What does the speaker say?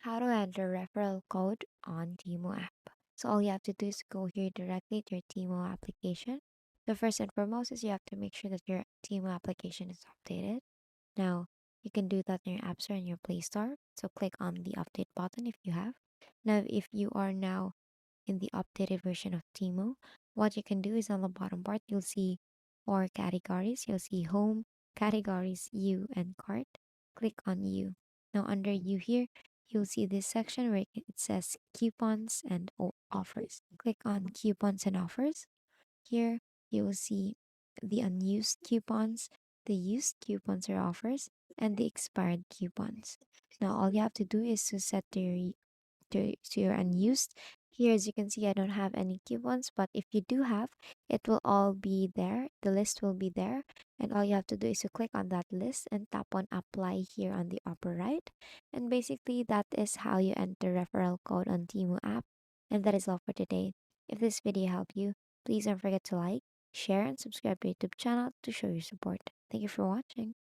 How to enter referral code on Temu app. So all you have to do is go here directly to your Temu application. So first and foremost is you have to make sure that your Temu application is updated. Now you can do that in your App Store and your Play Store. So click on the update button if you have. Now if you are now in the updated version of Temu, what you can do is on the bottom part you'll see four categories. You'll see home, categories, you, and cart. Click on you. Now under you here, you'll see this section where it says coupons and offers. Click on coupons and offers. Here you will see the unused coupons, the used coupons or offers, and the expired coupons. Now all you have to do is to set to your unused. Here, as you can see, I don't have any coupons, but if you do have, it will all be there. The list will be there. And all you have to do is to click on that list and tap on apply here on the upper right. And basically, that is how you enter referral code on Temu app. And that is all for today. If this video helped you, please don't forget to like, share, and subscribe to YouTube channel to show your support. Thank you for watching.